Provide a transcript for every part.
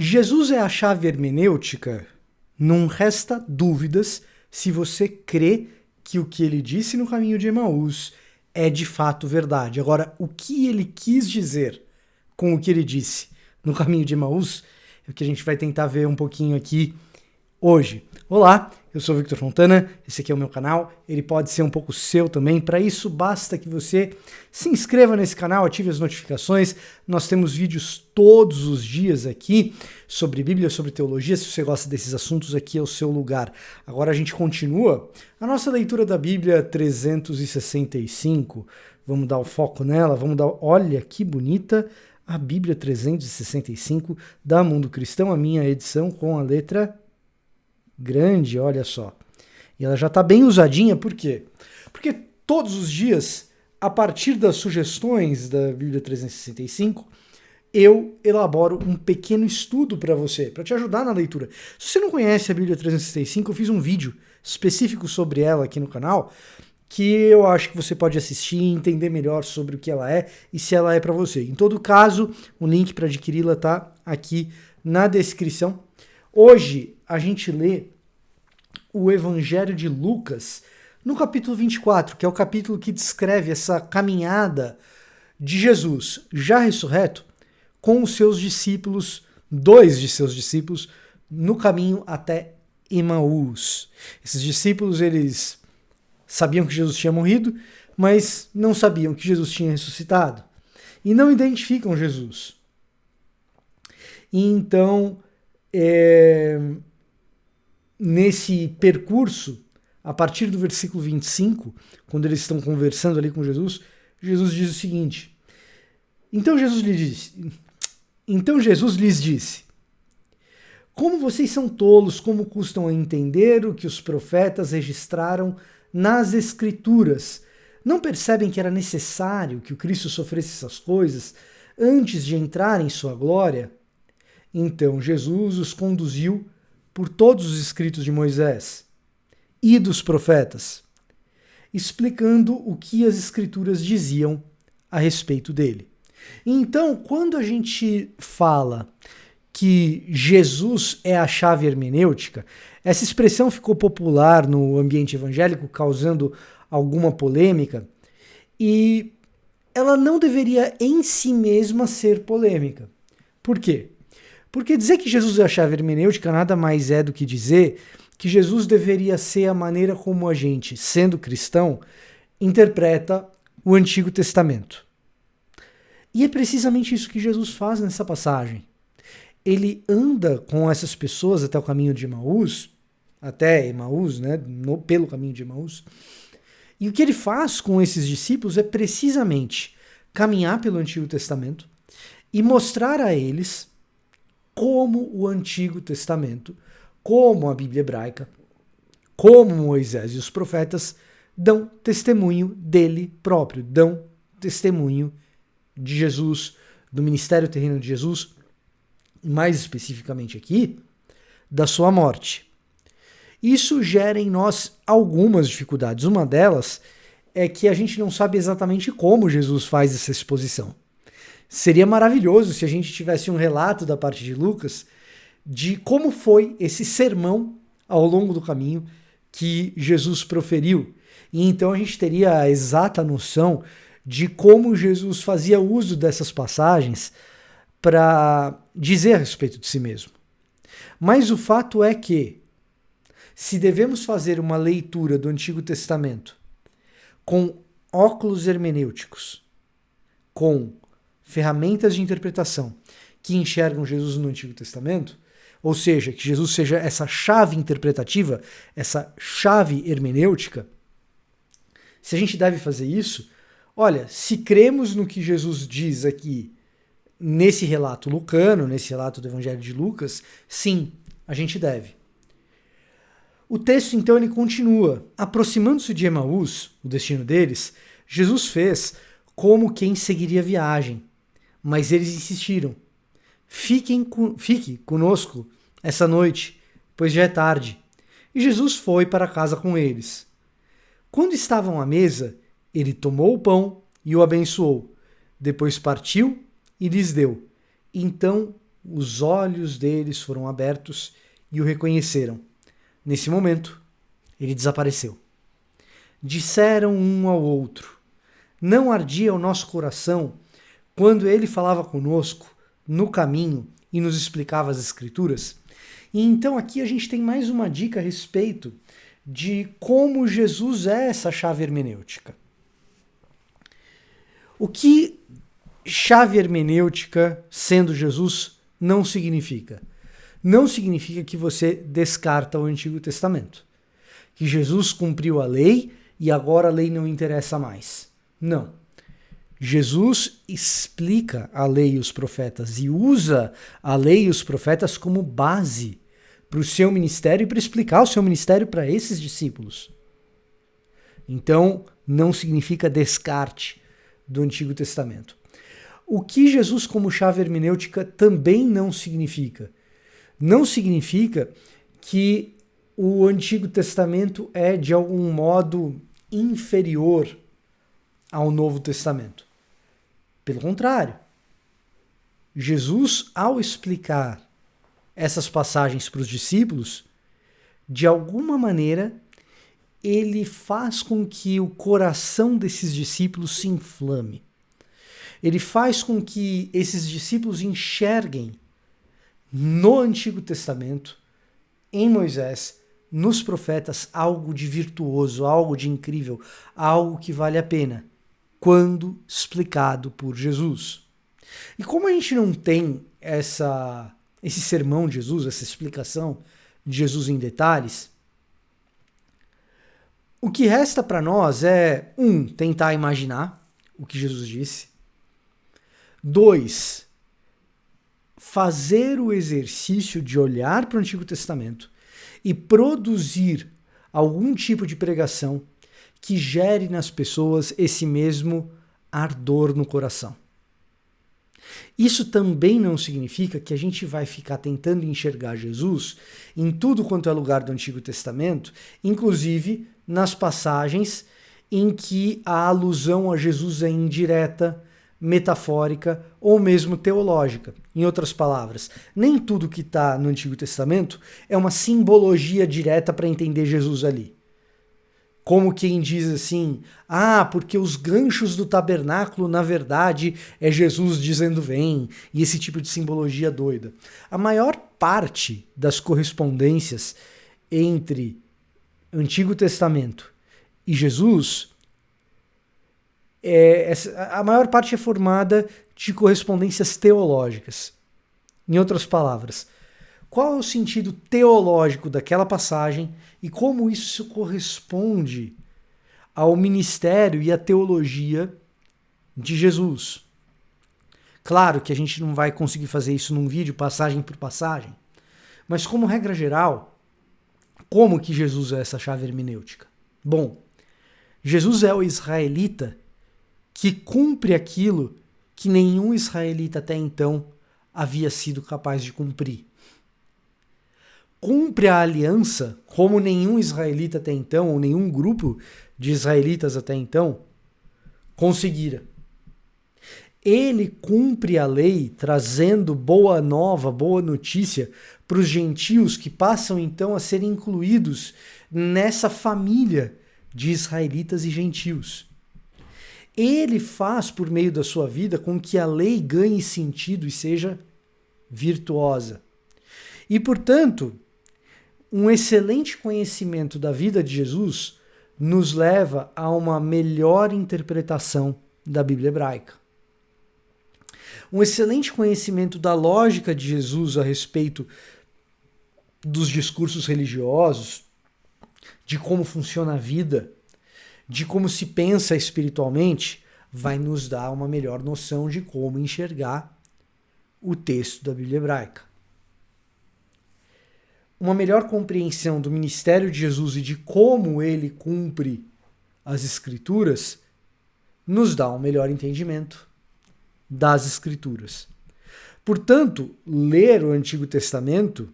Jesus é a chave hermenêutica? Não resta dúvidas se você crê que o que ele disse no caminho de Emaús é de fato verdade. Agora, o que ele quis dizer com o que ele disse no caminho de Emaús é o que a gente vai tentar ver um pouquinho aqui hoje. Olá, eu sou o Victor Fontana, esse aqui é o meu canal, ele pode ser um pouco seu também. Para isso, basta que você se inscreva nesse canal, ative as notificações. Nós temos vídeos todos os dias aqui sobre Bíblia, sobre teologia. Se você gosta desses assuntos, aqui é o seu lugar. Agora a gente continua a nossa leitura da Bíblia 365. Vamos dar o foco nela, olha que bonita a Bíblia 365 da Mundo Cristão, a minha edição com a letra grande, olha só. E ela já está bem usadinha, por quê? Porque todos os dias, a partir das sugestões da Bíblia 365, eu elaboro um pequeno estudo para você, para te ajudar na leitura. Se você não conhece a Bíblia 365, eu fiz um vídeo específico sobre ela aqui no canal, que eu acho que você pode assistir e entender melhor sobre o que ela é e se ela é para você. Em todo caso, o link para adquiri-la está aqui na descrição. Hoje a gente lê o Evangelho de Lucas no capítulo 24, que é o capítulo que descreve essa caminhada de Jesus já ressurreto com os seus discípulos, dois de seus discípulos, no caminho até Emaús. Esses discípulos, eles sabiam que Jesus tinha morrido, mas não sabiam que Jesus tinha ressuscitado. E não identificam Jesus. E então, nesse percurso, a partir do versículo 25, quando eles estão conversando ali com Jesus, Jesus diz o seguinte: Então Jesus lhes disse, como vocês são tolos, como custam a entender o que os profetas registraram nas Escrituras? Não percebem que era necessário que o Cristo sofresse essas coisas antes de entrar em sua glória? Então Jesus os conduziu por todos os escritos de Moisés e dos profetas, explicando o que as Escrituras diziam a respeito dele. Então, quando a gente fala que Jesus é a chave hermenêutica, essa expressão ficou popular no ambiente evangélico, causando alguma polêmica, e ela não deveria em si mesma ser polêmica. Por quê? Porque dizer que Jesus é a chave hermenêutica nada mais é do que dizer que Jesus deveria ser a maneira como a gente, sendo cristão, interpreta o Antigo Testamento. E é precisamente isso que Jesus faz nessa passagem. Ele anda com essas pessoas até o caminho de Emaús, né, pelo caminho de Emaús, e o que ele faz com esses discípulos é precisamente caminhar pelo Antigo Testamento e mostrar a eles como o Antigo Testamento, como a Bíblia hebraica, como Moisés e os profetas dão testemunho dele próprio, dão testemunho de Jesus, do ministério terreno de Jesus, mais especificamente aqui, da sua morte. Isso gera em nós algumas dificuldades. Uma delas é que a gente não sabe exatamente como Jesus faz essa exposição. Seria maravilhoso se a gente tivesse um relato da parte de Lucas de como foi esse sermão ao longo do caminho que Jesus proferiu. E então a gente teria a exata noção de como Jesus fazia uso dessas passagens para dizer a respeito de si mesmo. Mas o fato é que, se devemos fazer uma leitura do Antigo Testamento com óculos hermenêuticos, com ferramentas de interpretação que enxergam Jesus no Antigo Testamento, ou seja, que Jesus seja essa chave interpretativa, essa chave hermenêutica, se a gente deve fazer isso, olha, se cremos no que Jesus diz aqui nesse relato lucano, nesse relato do Evangelho de Lucas, sim, a gente deve. O texto, então, ele continua. Aproximando-se de Emaús, o destino deles, Jesus fez como quem seguiria a viagem, mas eles insistiram. Fique conosco essa noite, pois já é tarde. E Jesus foi para casa com eles. Quando estavam à mesa, ele tomou o pão e o abençoou. Depois partiu e lhes deu. Então os olhos deles foram abertos e o reconheceram. Nesse momento, ele desapareceu. Disseram um ao outro: não ardia o nosso coração quando ele falava conosco no caminho e nos explicava as Escrituras? E então aqui a gente tem mais uma dica a respeito de como Jesus é essa chave hermenêutica. O que chave hermenêutica, sendo Jesus, não significa? Não significa que você descarta o Antigo Testamento, que Jesus cumpriu a lei e agora a lei não interessa mais. Não. Jesus explica a lei e os profetas e usa a lei e os profetas como base para o seu ministério e para explicar o seu ministério para esses discípulos. Então, não significa descarte do Antigo Testamento. O que Jesus como chave hermenêutica também não significa? Não significa que o Antigo Testamento é de algum modo inferior ao Novo Testamento. Pelo contrário, Jesus, ao explicar essas passagens para os discípulos, de alguma maneira, ele faz com que o coração desses discípulos se inflame. Ele faz com que esses discípulos enxerguem no Antigo Testamento, em Moisés, nos profetas, algo de virtuoso, algo de incrível, algo que vale a pena, quando explicado por Jesus. E como a gente não tem esse sermão de Jesus, essa explicação de Jesus em detalhes, o que resta para nós é, tentar imaginar o que Jesus disse. 2, fazer o exercício de olhar para o Antigo Testamento e produzir algum tipo de pregação que gere nas pessoas esse mesmo ardor no coração. Isso também não significa que a gente vai ficar tentando enxergar Jesus em tudo quanto é lugar do Antigo Testamento, inclusive nas passagens em que a alusão a Jesus é indireta, metafórica ou mesmo teológica. Em outras palavras, nem tudo que está no Antigo Testamento é uma simbologia direta para entender Jesus ali. Como quem diz assim, porque os ganchos do tabernáculo, na verdade, é Jesus dizendo vem, e esse tipo de simbologia doida. A maior parte das correspondências entre Antigo Testamento e Jesus, a maior parte é formada de correspondências teológicas. Em outras palavras, qual é o sentido teológico daquela passagem e como isso corresponde ao ministério e à teologia de Jesus? Claro que a gente não vai conseguir fazer isso num vídeo, passagem por passagem, mas como regra geral, como que Jesus é essa chave hermenêutica? Bom, Jesus é o israelita que cumpre aquilo que nenhum israelita até então havia sido capaz de cumprir. Cumpre a aliança como nenhum israelita até então, ou nenhum grupo de israelitas até então, conseguira. Ele cumpre a lei trazendo boa nova, boa notícia para os gentios que passam então a ser incluídos nessa família de israelitas e gentios. Ele faz por meio da sua vida com que a lei ganhe sentido e seja virtuosa. E, portanto, um excelente conhecimento da vida de Jesus nos leva a uma melhor interpretação da Bíblia hebraica. Um excelente conhecimento da lógica de Jesus a respeito dos discursos religiosos, de como funciona a vida, de como se pensa espiritualmente, vai nos dar uma melhor noção de como enxergar o texto da Bíblia hebraica. Uma melhor compreensão do ministério de Jesus e de como ele cumpre as Escrituras nos dá um melhor entendimento das Escrituras. Portanto, ler o Antigo Testamento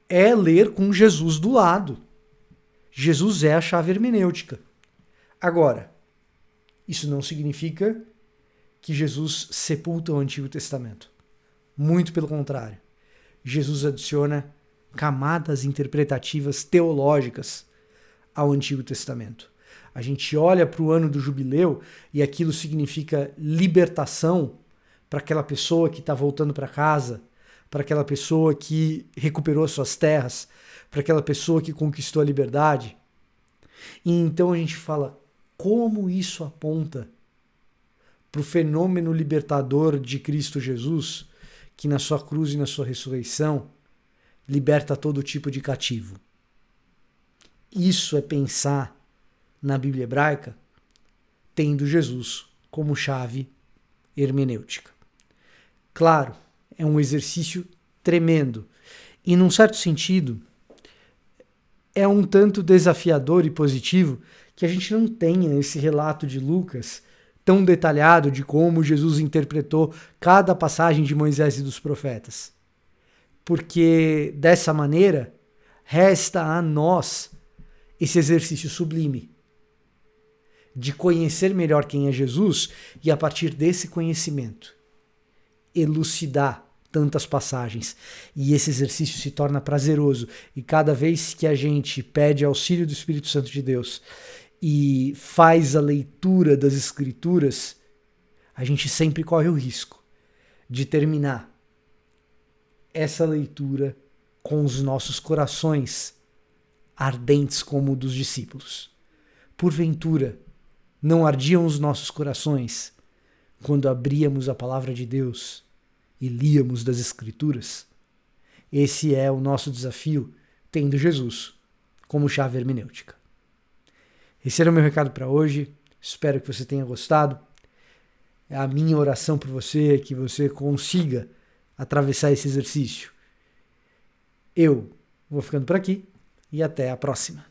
é ler com Jesus do lado. Jesus é a chave hermenêutica. Agora, isso não significa que Jesus sepulta o Antigo Testamento. Muito pelo contrário. Jesus adiciona camadas interpretativas teológicas ao Antigo Testamento. A gente olha para o ano do jubileu e aquilo significa libertação para aquela pessoa que está voltando para casa, para aquela pessoa que recuperou suas terras, para aquela pessoa que conquistou a liberdade. E então a gente fala como isso aponta para o fenômeno libertador de Cristo Jesus, que na sua cruz e na sua ressurreição liberta todo tipo de cativo. Isso é pensar na Bíblia hebraica tendo Jesus como chave hermenêutica. Claro, é um exercício tremendo e, num certo sentido, é um tanto desafiador e positivo que a gente não tenha esse relato de Lucas tão detalhado de como Jesus interpretou cada passagem de Moisés e dos profetas. Porque, dessa maneira, resta a nós esse exercício sublime de conhecer melhor quem é Jesus e, a partir desse conhecimento, elucidar tantas passagens. E esse exercício se torna prazeroso. E cada vez que a gente pede auxílio do Espírito Santo de Deus e faz a leitura das Escrituras, a gente sempre corre o risco de terminar essa leitura com os nossos corações ardentes como o dos discípulos. Porventura, não ardiam os nossos corações quando abríamos a palavra de Deus e líamos das Escrituras? Esse é o nosso desafio, tendo Jesus como chave hermenêutica. Esse era o meu recado para hoje. Espero que você tenha gostado. A minha oração por você é que você consiga atravessar esse exercício. Eu vou ficando por aqui e até a próxima.